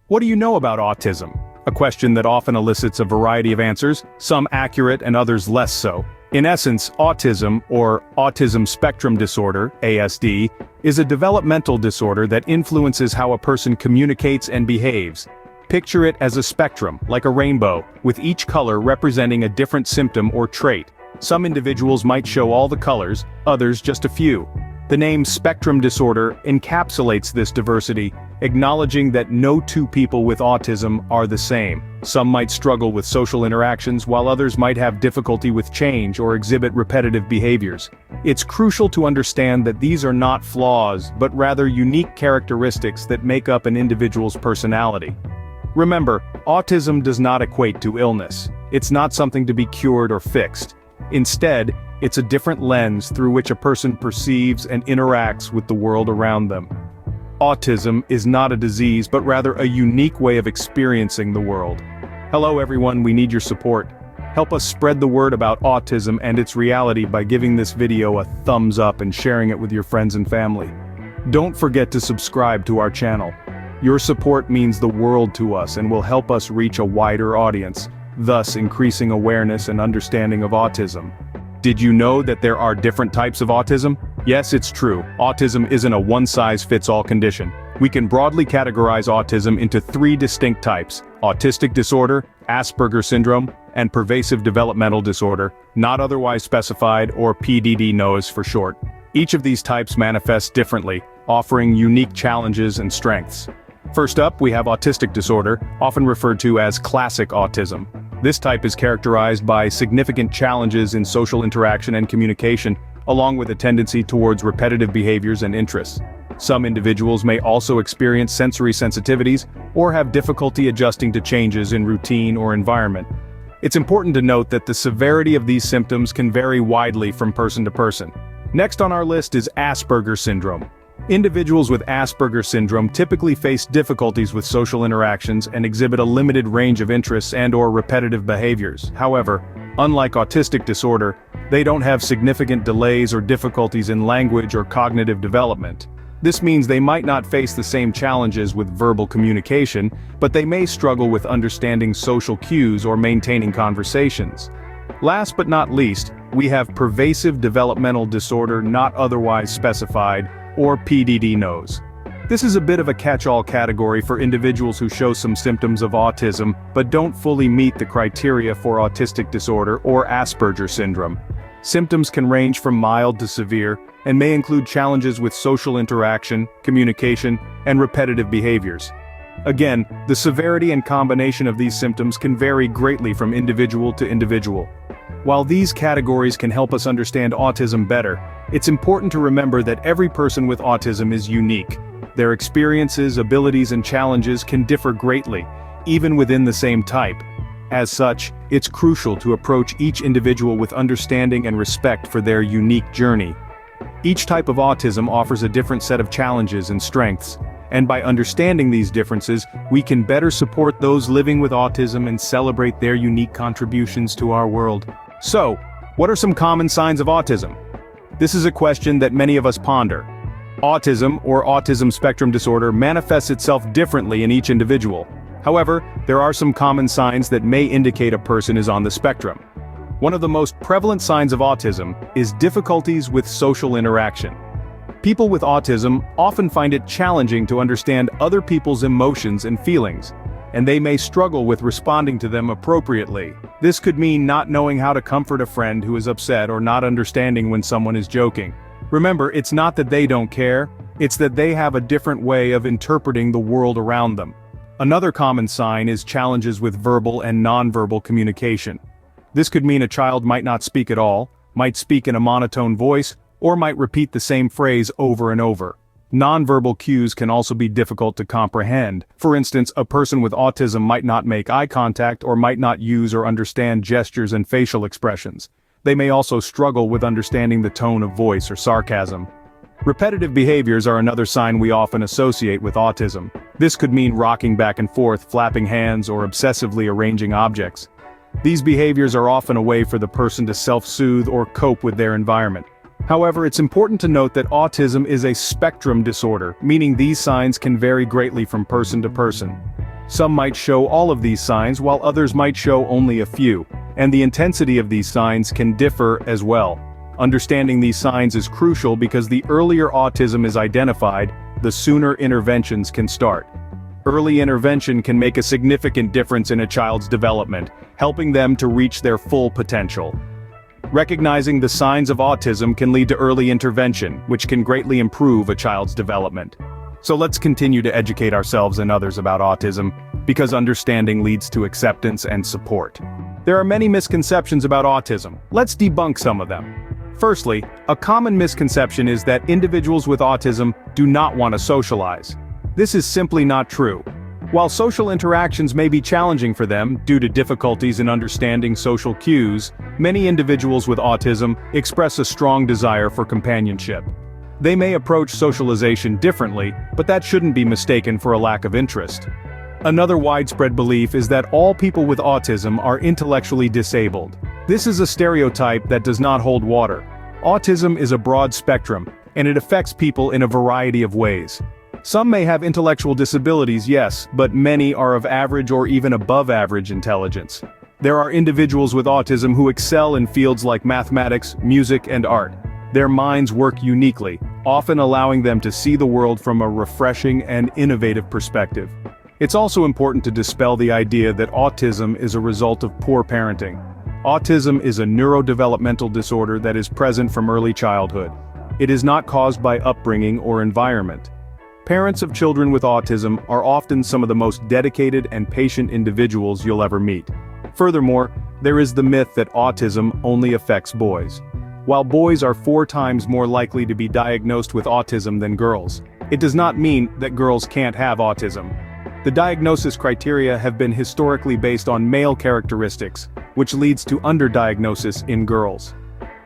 What do you know about autism? A question that often elicits a variety of answers, some accurate and others less so. In essence, autism, or autism spectrum disorder, ASD, is a developmental disorder that influences how a person communicates and behaves. Picture it as a spectrum, like a rainbow, with each color representing a different symptom or trait. Some individuals might show all the colors, others just a few. The name spectrum disorder encapsulates this diversity, acknowledging that no two people with autism are the same. Some might struggle with social interactions while others might have difficulty with change or exhibit repetitive behaviors. It's crucial to understand that these are not flaws, but rather unique characteristics that make up an individual's personality. Remember, autism does not equate to illness. It's not something to be cured or fixed. Instead, it's a different lens through which a person perceives and interacts with the world around them. Autism is not a disease, but rather a unique way of experiencing the world. Hello everyone, we need your support. Help us spread the word about autism and its reality by giving this video a thumbs up and sharing it with your friends and family. Don't forget to subscribe to our channel. Your support means the world to us and will help us reach a wider audience, thus increasing awareness and understanding of autism. Did you know that there are different types of autism? Yes, it's true. Autism isn't a one-size-fits-all condition. We can broadly categorize autism into three distinct types: autistic disorder, Asperger syndrome, and pervasive developmental disorder, not otherwise specified, or PDD-NOS for short. Each of these types manifests differently, offering unique challenges and strengths. First up, we have autistic disorder, often referred to as classic autism. This type is characterized by significant challenges in social interaction and communication, along with a tendency towards repetitive behaviors and interests. Some individuals may also experience sensory sensitivities or have difficulty adjusting to changes in routine or environment. It's important to note that the severity of these symptoms can vary widely from person to person. Next on our list is Asperger syndrome. Individuals with Asperger syndrome typically face difficulties with social interactions and exhibit a limited range of interests and/or repetitive behaviors. However, unlike autistic disorder, they don't have significant delays or difficulties in language or cognitive development. This means they might not face the same challenges with verbal communication, but they may struggle with understanding social cues or maintaining conversations. Last but not least, we have pervasive developmental disorder not otherwise specified, or PDD-NOS. This is a bit of a catch-all category for individuals who show some symptoms of autism but don't fully meet the criteria for autistic disorder or Asperger syndrome. Symptoms can range from mild to severe and may include challenges with social interaction, communication, and repetitive behaviors. Again, the severity and combination of these symptoms can vary greatly from individual to individual. While these categories can help us understand autism better, it's important to remember that every person with autism is unique. Their experiences, abilities, and challenges can differ greatly, even within the same type. As such, it's crucial to approach each individual with understanding and respect for their unique journey. Each type of autism offers a different set of challenges and strengths, and by understanding these differences, we can better support those living with autism and celebrate their unique contributions to our world. So, what are some common signs of autism? This is a question that many of us ponder. Autism, or autism spectrum disorder, manifests itself differently in each individual. However, there are some common signs that may indicate a person is on the spectrum. One of the most prevalent signs of autism is difficulties with social interaction. People with autism often find it challenging to understand other people's emotions and feelings, and they may struggle with responding to them appropriately. This could mean not knowing how to comfort a friend who is upset or not understanding when someone is joking. Remember, it's not that they don't care, it's that they have a different way of interpreting the world around them. Another common sign is challenges with verbal and nonverbal communication. This could mean a child might not speak at all, might speak in a monotone voice, or might repeat the same phrase over and over. Nonverbal cues can also be difficult to comprehend. For instance, a person with autism might not make eye contact or might not use or understand gestures and facial expressions. They may also struggle with understanding the tone of voice or sarcasm. Repetitive behaviors are another sign we often associate with autism. This could mean rocking back and forth, flapping hands, or obsessively arranging objects. These behaviors are often a way for the person to self-soothe or cope with their environment. However, it's important to note that autism is a spectrum disorder, meaning these signs can vary greatly from person to person. Some might show all of these signs while others might show only a few, and the intensity of these signs can differ as well. Understanding these signs is crucial because the earlier autism is identified, the sooner interventions can start. Early intervention can make a significant difference in a child's development, helping them to reach their full potential. Recognizing the signs of autism can lead to early intervention, which can greatly improve a child's development. So let's continue to educate ourselves and others about autism, because understanding leads to acceptance and support. There are many misconceptions about autism. Let's debunk some of them. Firstly, a common misconception is that individuals with autism do not want to socialize. This is simply not true. While social interactions may be challenging for them due to difficulties in understanding social cues, many individuals with autism express a strong desire for companionship. They may approach socialization differently, but that shouldn't be mistaken for a lack of interest. Another widespread belief is that all people with autism are intellectually disabled. This is a stereotype that does not hold water. Autism is a broad spectrum, and it affects people in a variety of ways. Some may have intellectual disabilities, yes, but many are of average or even above average intelligence. There are individuals with autism who excel in fields like mathematics, music, and art. Their minds work uniquely, often allowing them to see the world from a refreshing and innovative perspective. It's also important to dispel the idea that autism is a result of poor parenting. Autism is a neurodevelopmental disorder that is present from early childhood. It is not caused by upbringing or environment. Parents of children with autism are often some of the most dedicated and patient individuals you'll ever meet. Furthermore, there is the myth that autism only affects boys. While boys are 4 times more likely to be diagnosed with autism than girls, it does not mean that girls can't have autism. The diagnosis criteria have been historically based on male characteristics, which leads to underdiagnosis in girls.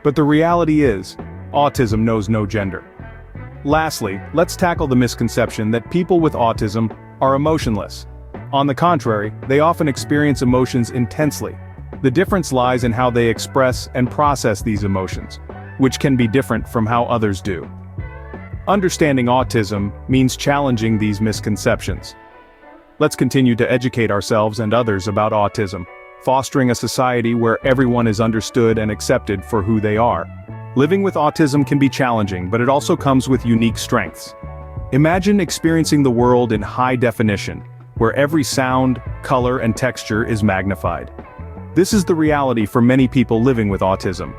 But the reality is, autism knows no gender. Lastly, let's tackle the misconception that people with autism are emotionless. On the contrary, they often experience emotions intensely. The difference lies in how they express and process these emotions, which can be different from how others do. Understanding autism means challenging these misconceptions. Let's continue to educate ourselves and others about autism, fostering a society where everyone is understood and accepted for who they are. Living with autism can be challenging, but it also comes with unique strengths. Imagine experiencing the world in high definition, where every sound, color, and texture is magnified. This is the reality for many people living with autism.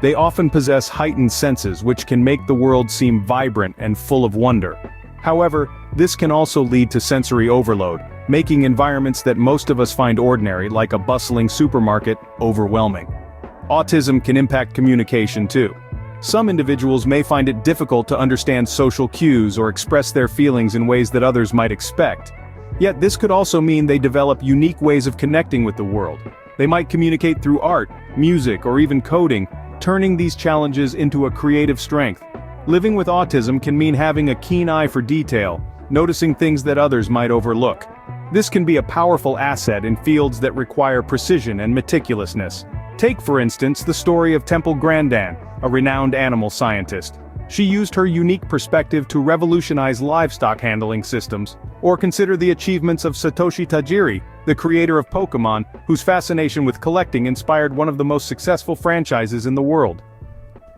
They often possess heightened senses which can make the world seem vibrant and full of wonder. However, this can also lead to sensory overload, making environments that most of us find ordinary, like a bustling supermarket, overwhelming. Autism can impact communication too. Some individuals may find it difficult to understand social cues or express their feelings in ways that others might expect. Yet this could also mean they develop unique ways of connecting with the world. They might communicate through art, music, or even coding, turning these challenges into a creative strength. Living with autism can mean having a keen eye for detail, noticing things that others might overlook. This can be a powerful asset in fields that require precision and meticulousness. Take, for instance, the story of Temple Grandin, a renowned animal scientist. She used her unique perspective to revolutionize livestock handling systems. Or consider the achievements of Satoshi Tajiri, the creator of Pokemon, whose fascination with collecting inspired one of the most successful franchises in the world.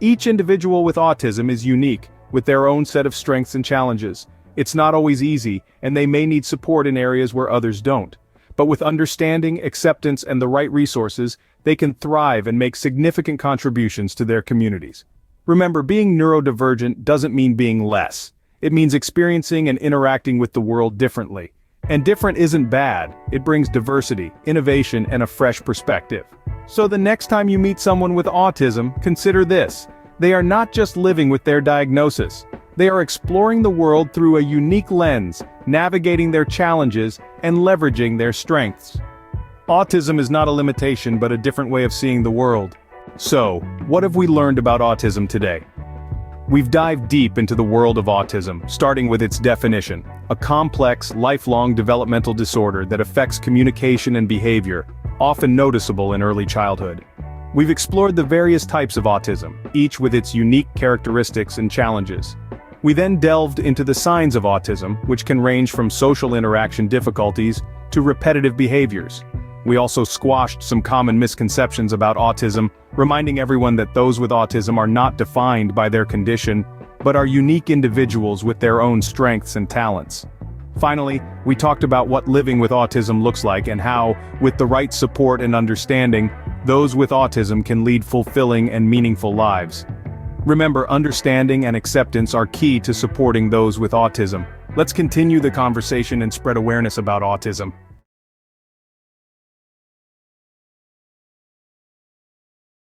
Each individual with autism is unique, with their own set of strengths and challenges. It's not always easy, and they may need support in areas where others don't. But with understanding, acceptance, and the right resources, they can thrive and make significant contributions to their communities. Remember, being neurodivergent doesn't mean being less. It means experiencing and interacting with the world differently. And different isn't bad, it brings diversity, innovation, and a fresh perspective. So the next time you meet someone with autism, consider this. They are not just living with their diagnosis. They are exploring the world through a unique lens, navigating their challenges, and leveraging their strengths. Autism is not a limitation but a different way of seeing the world. So, what have we learned about autism today? We've dived deep into the world of autism, starting with its definition, a complex, lifelong developmental disorder that affects communication and behavior, often noticeable in early childhood. We've explored the various types of autism, each with its unique characteristics and challenges. We then delved into the signs of autism, which can range from social interaction difficulties to repetitive behaviors. We also squashed some common misconceptions about autism, reminding everyone that those with autism are not defined by their condition, but are unique individuals with their own strengths and talents. Finally, we talked about what living with autism looks like and how, with the right support and understanding, those with autism can lead fulfilling and meaningful lives. Remember, understanding and acceptance are key to supporting those with autism. Let's continue the conversation and spread awareness about autism.